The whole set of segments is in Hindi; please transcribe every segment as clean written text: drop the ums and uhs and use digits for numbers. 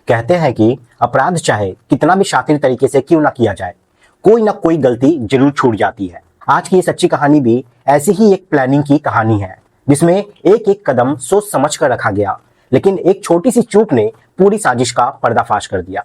कहते हैं कि अपराध चाहे कितना भी शातिर तरीके से क्यों ना किया जाए, कोई ना कोई गलती जरूर छूट जाती है। आज की ये सच्ची कहानी भी ऐसी ही एक प्लानिंग की कहानी है, जिसमें एक एक कदम सोच समझ कर रखा गया, लेकिन एक छोटी सी चूक ने पूरी साजिश का पर्दाफाश कर दिया।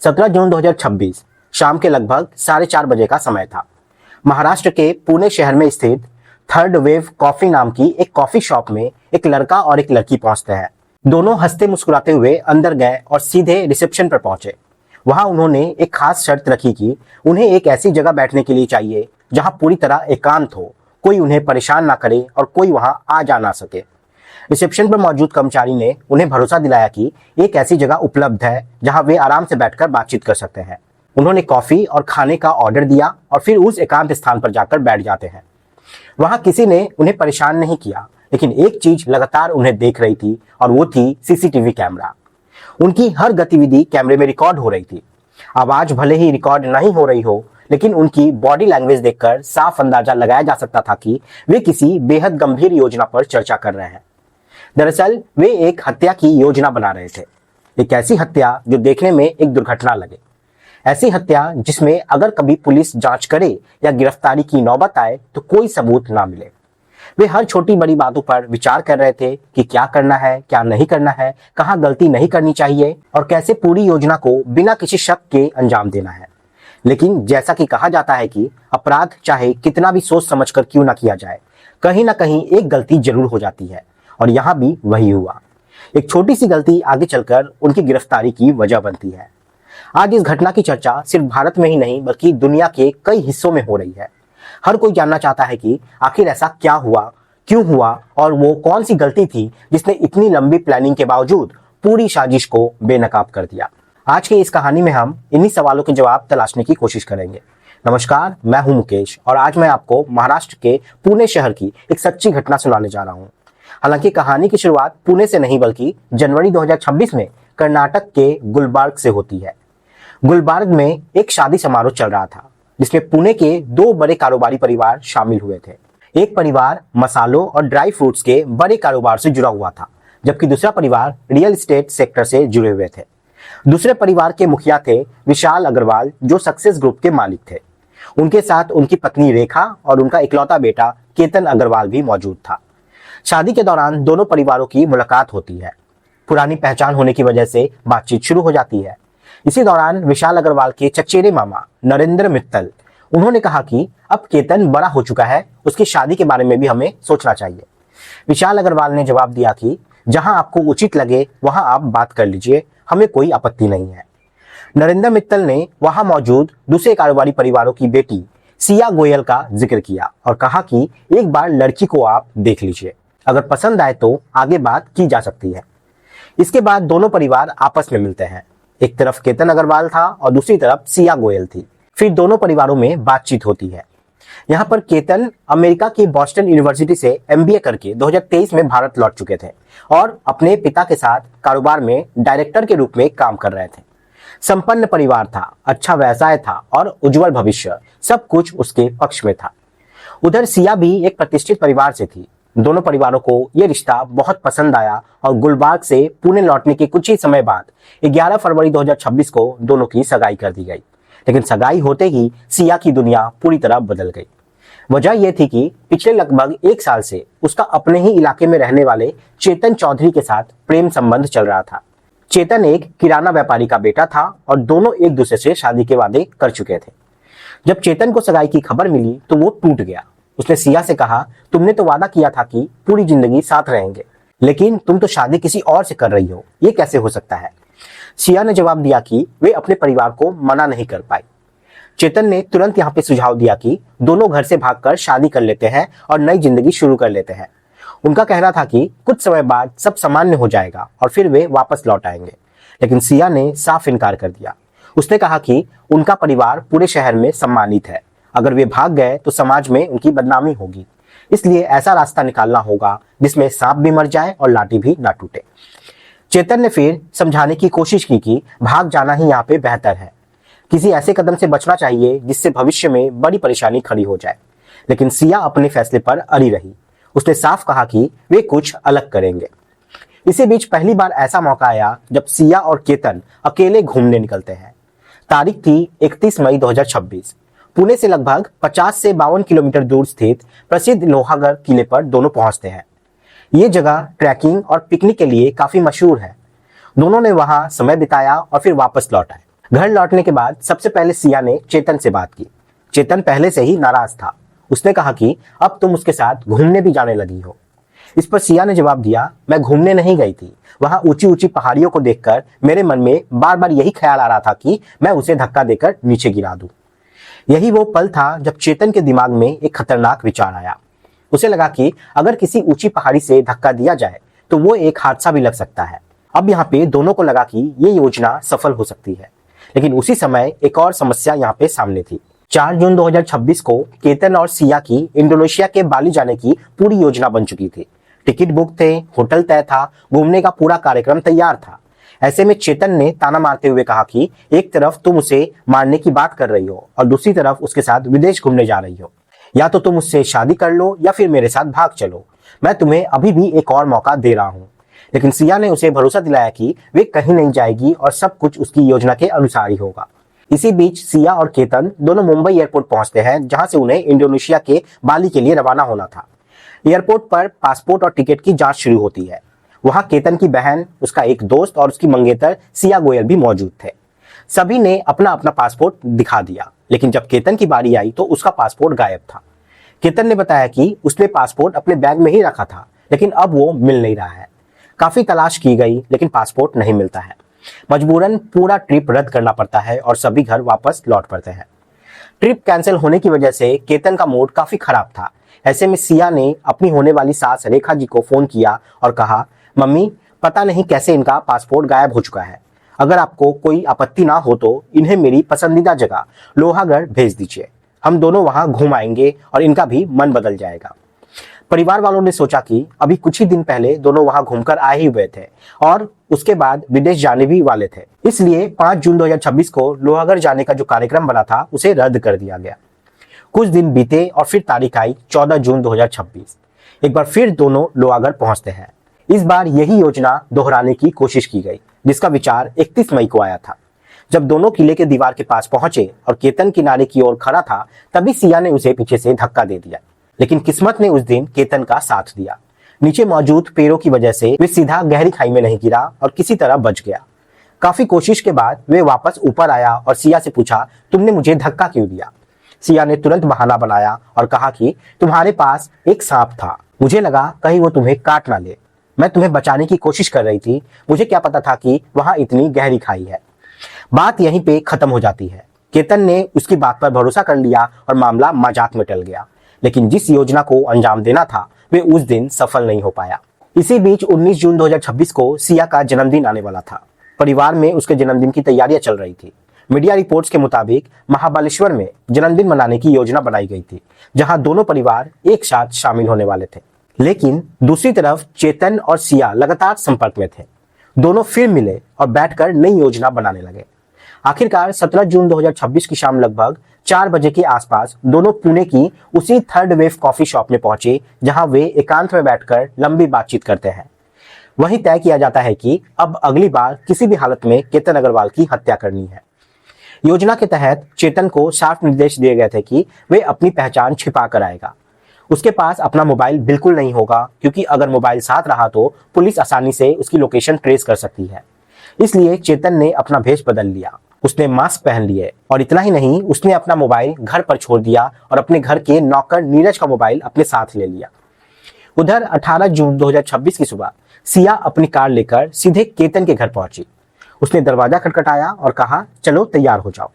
17 जून 2026 शाम के लगभग 4:30 बजे का समय था। महाराष्ट्र के पुणे शहर में स्थित थर्ड वेव कॉफी नाम की एक कॉफी शॉप में एक लड़का और एक लड़की पहुंचते हैं। दोनों हंसते मुस्कुराते हुए अंदर गए और सीधे रिसेप्शन पर पहुंचे। वहां उन्होंने एक खास शर्त रखी कि उन्हें एक ऐसी जगह बैठने के लिए चाहिए जहां पूरी तरह एकांत हो, कोई उन्हें परेशान ना करे और कोई वहां आ जा ना सके। रिसेप्शन पर मौजूद कर्मचारी ने उन्हें भरोसा दिलाया कि एक ऐसी जगह उपलब्ध है जहां वे आराम से बैठकर बातचीत कर सकते हैं। उन्होंने कॉफी और खाने का ऑर्डर दिया और फिर उस एकांत स्थान पर जाकर बैठ जाते हैं। वहां किसी ने उन्हें परेशान नहीं किया, लेकिन एक चीज लगातार उन्हें देख रही थी और वो थी सीसीटीवी कैमरा। उनकी हर गतिविधि कैमरे में रिकॉर्ड हो रही थी। आवाज भले ही रिकॉर्ड नहीं हो रही हो, लेकिन उनकी बॉडी लैंग्वेज देखकर साफ अंदाजा लगाया जा सकता था कि वे किसी बेहद गंभीर योजना पर चर्चा कर रहे हैं। दरअसल वे एक हत्या की योजना बना रहे थे, एक ऐसी हत्या जो देखने में एक दुर्घटना लगे, ऐसी हत्या जिसमें अगर कभी पुलिस जांच करे या गिरफ्तारी की नौबत आए तो कोई सबूत ना मिले। वे हर छोटी बड़ी बातों पर विचार कर रहे थे कि क्या करना है, क्या नहीं करना है, कहाँ गलती नहीं करनी चाहिए और कैसे पूरी योजना को बिना किसी शक के अंजाम देना है। लेकिन जैसा कि कहा जाता है कि अपराध चाहे कितना भी सोच समझकर क्यों ना किया जाए, कहीं ना कहीं एक गलती जरूर हो जाती है, और यहाँ भी वही हुआ। एक छोटी सी गलती आगे चलकर उनकी गिरफ्तारी की वजह बनती है। आज इस घटना की चर्चा सिर्फ भारत में ही नहीं बल्कि दुनिया के कई हिस्सों में हो रही है। हर कोई जानना चाहता है कि आखिर ऐसा क्या हुआ, क्यों हुआ और वो कौन सी गलती थी जिसने इतनी लंबी प्लानिंग के बावजूद पूरी साजिश को बेनकाब कर दिया। आज की इस कहानी में हम इन्हीं सवालों के जवाब तलाशने की कोशिश करेंगे। नमस्कार, मैं हूं मुकेश और आज मैं आपको महाराष्ट्र के पुणे शहर की एक सच्ची घटना सुनाने जा रहा हूं। हालांकि कहानी की शुरुआत पुणे से नहीं बल्कि जनवरी 2026 में कर्नाटक के गुलबर्ग से होती है। गुलबर्ग में एक शादी समारोह चल रहा था, जिसमें पुणे के दो बड़े कारोबारी परिवार शामिल हुए थे। एक परिवार मसालों और ड्राई फ्रूट्स के बड़े कारोबार से जुड़ा हुआ था, जबकि दूसरा परिवार रियल एस्टेट सेक्टर से जुड़े हुए थे। दूसरे परिवार के मुखिया थे विशाल अग्रवाल, जो सक्सेस ग्रुप के मालिक थे। उनके साथ उनकी पत्नी रेखा और उनका इकलौता बेटा केतन अग्रवाल भी मौजूद था। शादी के दौरान दोनों परिवारों की मुलाकात होती है। पुरानी पहचान होने की वजह से बातचीत शुरू हो जाती है। इसी दौरान विशाल अग्रवाल के चचेरे मामा नरेंद्र मित्तल, उन्होंने कहा कि अब केतन बड़ा हो चुका है, उसकी शादी के बारे में भी हमें सोचना चाहिए। विशाल अग्रवाल ने जवाब दिया कि जहां आपको उचित लगे वहां आप बात कर लीजिए, हमें कोई आपत्ति नहीं है। नरेंद्र मित्तल ने वहां मौजूद दूसरे कारोबारी परिवारों की बेटी सिया गोयल का जिक्र किया और कहा कि एक बार लड़की को आप देख लीजिए, अगर पसंद आए तो आगे बात की जा सकती है। इसके बाद दोनों परिवार आपस में मिलते हैं। एक तरफ केतन अग्रवाल था और दूसरी तरफ सिया गोयल थी। फिर दोनों परिवारों में बातचीत होती है। यहाँ पर केतन अमेरिका की बॉस्टन यूनिवर्सिटी से एमबीए करके 2023 में भारत लौट चुके थे और अपने पिता के साथ कारोबार में डायरेक्टर के रूप में काम कर रहे थे। संपन्न परिवार था, अच्छा व्यवसाय था और उज्जवल भविष्य, सब कुछ उसके पक्ष में था। उधर सिया भी एक प्रतिष्ठित परिवार से थी। दोनों परिवारों को यह रिश्ता बहुत पसंद आया और गुलबर्ग से पुणे लौटने के कुछ ही समय बाद 11 फरवरी 2026 को दोनों की सगाई कर दी गई। लेकिन सगाई होते ही सिया की दुनिया पूरी तरह बदल गई। वजह यह थी कि पिछले लगभग 1 साल से उसका अपने ही इलाके में रहने वाले चेतन चौधरी के साथ प्रेम संबंध चल रहा था। चेतन एक किराना व्यापारी का बेटा था और दोनों एक दूसरे से शादी के वादे कर चुके थे। जब चेतन को सगाई की खबर मिली तो वो टूट गया। उसने सिया से कहा, तुमने तो वादा किया था कि पूरी जिंदगी साथ रहेंगे, लेकिन तुम तो शादी किसी और से कर रही हो, ये कैसे हो सकता है? सिया ने जवाब दिया कि वे अपने परिवार को मना नहीं कर पाई। चेतन ने तुरंत यहाँ पे सुझाव दिया कि दोनों घर से भागकर शादी कर लेते हैं और नई जिंदगी शुरू कर लेते हैं। उनका कहना था कि कुछ समय बाद सब सामान्य हो जाएगा और फिर वे वापस लौट आएंगे, लेकिन सिया ने साफ इनकार कर दिया। उसने कहा कि उनका परिवार पूरे शहर में सम्मानित है, अगर वे भाग गए तो समाज में उनकी बदनामी होगी, इसलिए ऐसा रास्ता निकालना होगा जिसमें सांप भी मर जाए और लाठी भी ना टूटे। चेतन ने फिर समझाने की कोशिश की कि भाग जाना ही यहाँ पे बेहतर है, किसी ऐसे कदम से बचना चाहिए जिससे भविष्य में बड़ी परेशानी खड़ी हो जाए। लेकिन सिया अपने फैसले पर अड़ी रही। उसने साफ कहा कि वे कुछ अलग करेंगे। इसी बीच पहली बार ऐसा मौका आया जब सिया और केतन अकेले घूमने निकलते हैं। तारीख थी 31 मई 2026। पुणे से लगभग 50 से 52 किलोमीटर दूर स्थित प्रसिद्ध लोहागढ़ किले पर दोनों पहुंचते हैं। ये जगह ट्रैकिंग और पिकनिक के लिए काफी मशहूर है। दोनों ने वहां समय बिताया और फिर वापस लौट आए। घर लौटने के बाद सबसे पहले सिया ने चेतन से बात की। चेतन पहले से ही नाराज था। उसने कहा कि अब तुम उसके साथ घूमने भी जाने लगी हो। इस पर सिया ने जवाब दिया, मैं घूमने नहीं गई थी, वहां ऊंची ऊंची पहाड़ियों को देखकर मेरे मन में बार बार यही ख्याल आ रहा था कि मैं उसे धक्का देकर नीचे गिरा दूं। यही वो पल था जब चेतन के दिमाग में एक खतरनाक विचार आया। उसे लगा कि अगर किसी ऊंची पहाड़ी से धक्का दिया जाए तो वो एक हादसा भी लग सकता है। अब यहाँ पे दोनों को लगा कि ये योजना सफल हो सकती है, लेकिन उसी समय एक और समस्या यहाँ पे सामने थी। 4 जून 2026 को केतन और सिया की इंडोनेशिया के बाली जाने की पूरी योजना बन चुकी थी। टिकट बुक थे, होटल तय था, घूमने का पूरा कार्यक्रम तैयार था। ऐसे में चेतन ने ताना मारते हुए कहा कि एक तरफ तुम उसे मारने की बात कर रही हो और दूसरी तरफ उसके साथ विदेश घूमने जा रही हो। या तो तुम उससे शादी कर लो या फिर मेरे साथ भाग चलो। मैं तुम्हें अभी भी एक और मौका दे रहा हूँ। लेकिन सिया ने उसे भरोसा दिलाया कि वे कहीं नहीं जाएगी और सब कुछ उसकी योजना के अनुसार ही होगा। इसी बीच सिया और केतन दोनों मुंबई एयरपोर्ट पहुंचते हैं, जहां से उन्हें इंडोनेशिया के बाली के लिए रवाना होना था। एयरपोर्ट पर पासपोर्ट और टिकट की जांच शुरू होती है। वहां केतन की बहन, उसका एक दोस्त और उसकी मंगेतर सिया गोयल भी मौजूद थे। सभी ने अपना अपना पासपोर्ट दिखा दिया, लेकिन जब केतन की बारी आई तो उसका पासपोर्ट गायब था। केतन ने बताया कि उसने पासपोर्ट अपने बैग में ही रखा था, लेकिन अब वो मिल नहीं रहा है। काफी तलाश की गई, लेकिन पासपोर्ट नहीं मिलता है। मजबूरन पूरा ट्रिप रद्द करना पड़ता है और सभी घर वापस लौट पड़ते हैं। ट्रिप कैंसिल होने की वजह से केतन का मूड काफी खराब था। ऐसे में सिया ने अपनी होने वाली सास रेखा जी को फोन किया और कहा, मम्मी, पता नहीं कैसे इनका पासपोर्ट गायब हो चुका है। अगर आपको कोई आपत्ति ना हो तो इन्हें मेरी पसंदीदा जगह लोहागढ़ भेज दीजिए। हम दोनों वहां घूम आएंगे और इनका भी मन बदल जाएगा। परिवार वालों ने सोचा कि अभी कुछ ही दिन पहले दोनों वहां घूमकर आए ही हुए थे और उसके बाद विदेश जाने भी वाले थे। इसलिए 5 जून 2026 को लोहागढ़ जाने का जो कार्यक्रम बना था उसे रद्द कर दिया गया। कुछ दिन बीते और फिर तारीख आई 14 जून 2026। एक बार फिर दोनों लोहागढ़ पहुंचते हैं। इस बार यही योजना दोहराने की कोशिश की गई, जिसका विचार 31 मई को आया था। जब दोनों किले के दीवार के पास पहुंचे और केतन किनारे की ओर खड़ा था, तभी सिया ने उसे पीछे से धक्का दे दिया। लेकिन किस्मत ने उस दिन केतन का साथ दिया। नीचे मौजूद पेड़ों की वजह से वे सीधा गहरी खाई में नहीं गिरा और किसी तरह बच गया। काफी कोशिश के बाद वे वापस ऊपर आया और सिया से पूछा, तुमने मुझे धक्का क्यों दिया? सिया ने तुरंत बहाना बनाया और कहा कि तुम्हारे पास एक सांप था, मुझे लगा कहीं वो तुम्हें काट ना ले। मैं तुम्हें बचाने की कोशिश कर रही थी, मुझे क्या पता था कि वहां इतनी गहरी खाई है। बात यहीं पे खत्म हो जाती है। केतन ने उसकी बात पर भरोसा कर लिया और मामला मजाक में टल गया। लेकिन जिस योजना को अंजाम देना था वे उस दिन सफल नहीं हो पाया। इसी बीच 19 जून 2026 को सिया का जन्मदिन आने वाला था। परिवार में उसके जन्मदिन की तैयारियां चल रही थी। मीडिया रिपोर्ट्स के मुताबिक महाबलेश्वर में जन्मदिन मनाने की योजना बनाई गई थी, जहां दोनों परिवार एक साथ शामिल होने वाले थे। लेकिन दूसरी तरफ चेतन और सिया लगातार संपर्क में थे। दोनों फिर मिले और बैठकर नई योजना बनाने लगे। आखिरकार 17 जून 2026 की शाम लगभग 4 बजे के आसपास दोनों पुणे की उसी थर्ड वेव कॉफी शॉप में पहुंचे, जहां वे एकांत में बैठकर लंबी बातचीत करते हैं। वहीं तय किया जाता है कि अब अगली बार किसी भी हालत में केतन अग्रवाल की हत्या करनी है। योजना के तहत चेतन को साफ निर्देश दिए गए थे कि वे अपनी पहचान छिपा कर आएगा। उसके पास अपना मोबाइल बिल्कुल नहीं होगा, क्योंकि अगर मोबाइल साथ रहा तो पुलिस आसानी से उसकी लोकेशन ट्रेस कर सकती है। इसलिए चेतन ने अपना भेष बदल लिया। उसने मास्क पहन लिए और इतना ही नहीं, उसने अपना मोबाइल घर पर छोड़ दिया और अपने घर के नौकर नीरज का मोबाइल अपने साथ ले लिया। उधर 18 जून 2026 की सुबह सिया अपनी कार लेकर सीधे केतन के घर पहुंची। उसने दरवाजा खटखटाया और कहा, चलो तैयार हो जाओ।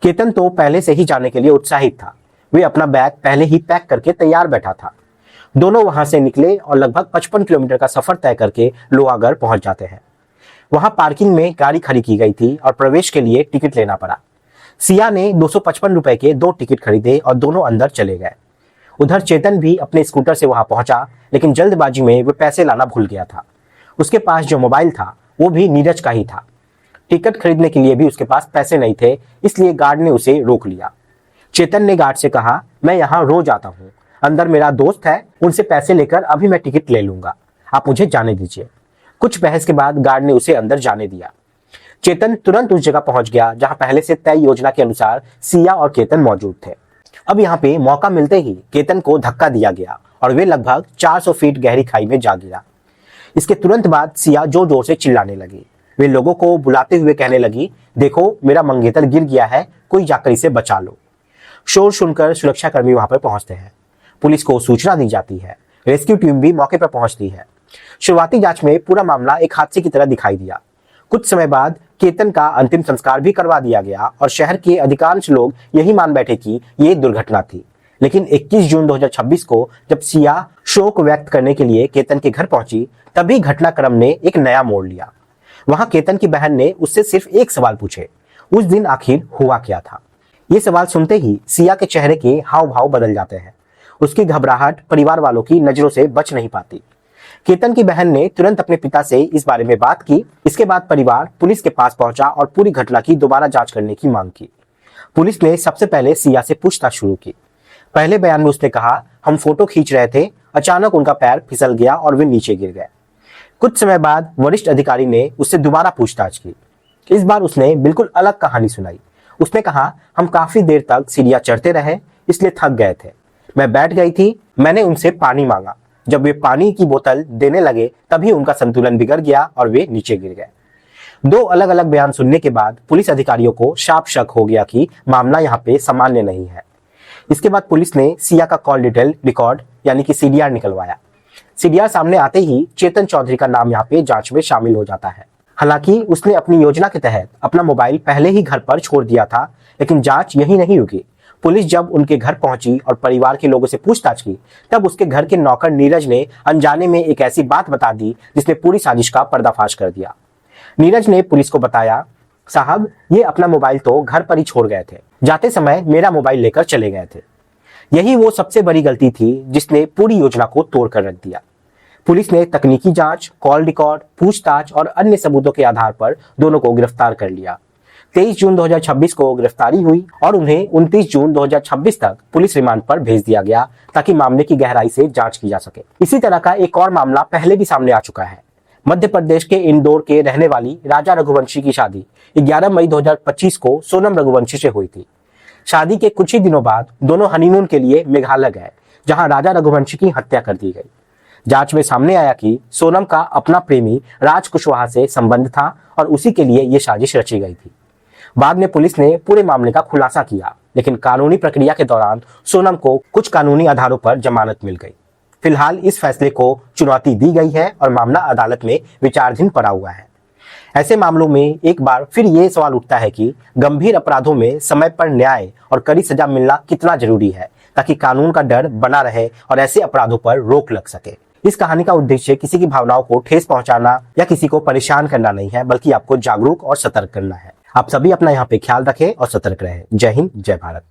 केतन तो पहले से ही जाने के लिए उत्साहित था। वे अपना बैग पहले ही पैक करके तैयार बैठा था। दोनों वहां से निकले और लगभग 55 किलोमीटर का सफर तय करके लोहागढ़ पहुंच जाते हैं। वहां पार्किंग में गाड़ी खड़ी की गई थी और प्रवेश के लिए टिकट लेना पड़ा। सिया ने 255 रुपए के 2 टिकट खरीदे और दोनों अंदर चले गए। उधर चेतन भी अपने स्कूटर से वहां पहुंचा, लेकिन जल्दबाजी में वह पैसे लाना भूल गया था। उसके पास जो मोबाइल था वो भी नीरज का ही था। टिकट खरीदने के लिए भी उसके पास पैसे नहीं थे, इसलिए गार्ड ने उसे रोक लिया। चेतन ने गार्ड से कहा, मैं यहाँ रोज आता हूँ, अंदर मेरा दोस्त है, उनसे पैसे लेकर अभी मैं टिकट ले लूंगा, आप मुझे जाने दीजिए। कुछ बहस के बाद गार्ड ने उसे अंदर जाने दिया। चेतन तुरंत उस जगह पहुंच गया जहां पहले से तय योजना के अनुसार सिया और केतन मौजूद थे। अब यहाँ पे मौका मिलते ही केतन को धक्का दिया गया और वे लगभग 400 फीट गहरी खाई में जा गिरा। इसके तुरंत बाद सिया जोर जोर से चिल्लाने लगी। वे लोगों को बुलाते हुए कहने लगी, देखो मेरा मंगेतर गिर गया है, कोई जाकर इसे बचा लो। शोर सुनकर सुरक्षाकर्मी वहां पर पहुंचते हैं। पुलिस को सूचना दी जाती है। रेस्क्यू टीम भी मौके पर पहुंचती है। शुरुआती जांच में पूरा मामला एक हादसे की तरह दिखाई दिया। कुछ समय बाद केतन का अंतिम संस्कार भी करवा दिया गया और शहर के अधिकांश लोग यही मान बैठे कि ये दुर्घटना थी। लेकिन 21 जून 2026 को जब सिया शोक व्यक्त करने के लिए केतन के घर पहुंची, तभी घटनाक्रम ने एक नया मोड़ लिया। वहां केतन की बहन ने उससे सिर्फ एक सवाल पूछे, उस दिन आखिर हुआ क्या था। ये सवाल सुनते ही सिया के चेहरे के हाव भाव बदल जाते हैं। उसकी घबराहट परिवार वालों की नजरों से बच नहीं पाती। केतन की बहन ने तुरंत अपने पिता से इस बारे में बात की। इसके बाद परिवार पुलिस के पास पहुंचा और पूरी घटना की दोबारा जांच करने की मांग की। पुलिस ने सबसे पहले सिया से पूछताछ शुरू की। पहले बयान में उसने कहा, हम फोटो खींच रहे थे, अचानक उनका पैर फिसल गया और वे नीचे गिर गए। कुछ समय बाद वरिष्ठ अधिकारी ने उससे दोबारा पूछताछ की। इस बार उसने बिल्कुल अलग कहानी सुनाई। उसने कहा, हम काफी देर तक सीढ़ियां चढ़ते रहे, इसलिए थक गए थे। मैं बैठ गई थी, मैंने उनसे पानी मांगा। जब वे पानी की बोतल देने लगे तभी उनका संतुलन बिगड़ गया और वे नीचे गिर गए। दो अलग अलग बयान सुनने के बाद पुलिस अधिकारियों को साफ शक हो गया कि मामला यहाँ पे सामान्य नहीं है। इसके बाद पुलिस ने सिया का कॉल डिटेल रिकॉर्ड यानी कि सीडीआर निकलवाया। सीडीआर सामने आते ही चेतन चौधरी का नाम यहाँ पे जांच में शामिल हो जाता है। हालांकि उसने अपनी योजना के तहत अपना मोबाइल पहले ही घर पर छोड़ दिया था, लेकिन जांच यही नहीं रुकी। पुलिस जब उनके घर पहुंची और परिवार के लोगों से पूछताछ की, तब उसके घर के नौकर नीरज ने अनजाने में एक ऐसी बात बता दी जिसने पूरी साजिश का पर्दाफाश कर दिया। नीरज ने पुलिस को बताया, साहब ये अपना मोबाइल तो घर पर ही छोड़ गए थे, जाते समय मेरा मोबाइल लेकर चले गए थे। यही वो सबसे बड़ी गलती थी जिसने पूरी योजना को तोड़ कर रख दिया। पुलिस ने तकनीकी जांच, कॉल रिकॉर्ड, पूछताछ और अन्य सबूतों के आधार पर दोनों को गिरफ्तार कर लिया। 23 जून 2026 को गिरफ्तारी हुई और उन्हें 29 जून 2026 तक पुलिस रिमांड पर भेज दिया गया ताकि मामले की गहराई से जांच की जा सके। इसी तरह का एक और मामला पहले भी सामने आ चुका है। मध्य प्रदेश के इंदौर के रहने वाली राजा रघुवंशी की शादी 11 मई 2025 को सोनम रघुवंशी से हुई थी। शादी के कुछ ही दिनों बाद दोनों हनीमून के लिए मेघालय गए, जहां राजा रघुवंशी की हत्या कर दी गई। जांच में सामने आया कि सोनम का अपना प्रेमी राज कुशवाहा से संबंध था और उसी के लिए यह साजिश रची गई थी। बाद में पुलिस ने पूरे मामले का खुलासा किया, लेकिन कानूनी प्रक्रिया के दौरान सोनम को कुछ कानूनी आधारों पर जमानत मिल गई। फिलहाल इस फैसले को चुनौती दी गई है और मामला अदालत में विचाराधीन पड़ा हुआ है। ऐसे मामलों में एक बार फिर ये सवाल उठता है कि गंभीर अपराधों में समय पर न्याय और कड़ी सजा मिलना कितना जरूरी है, ताकि कानून का डर बना रहे और ऐसे अपराधों पर रोक लग सके। इस कहानी का उद्देश्य किसी की भावनाओं को ठेस पहुंचाना या किसी को परेशान करना नहीं है, बल्कि आपको जागरूक और सतर्क करना है। आप सभी अपना यहाँ पे ख्याल रखें और सतर्क रहें। जय हिंद, जय भारत।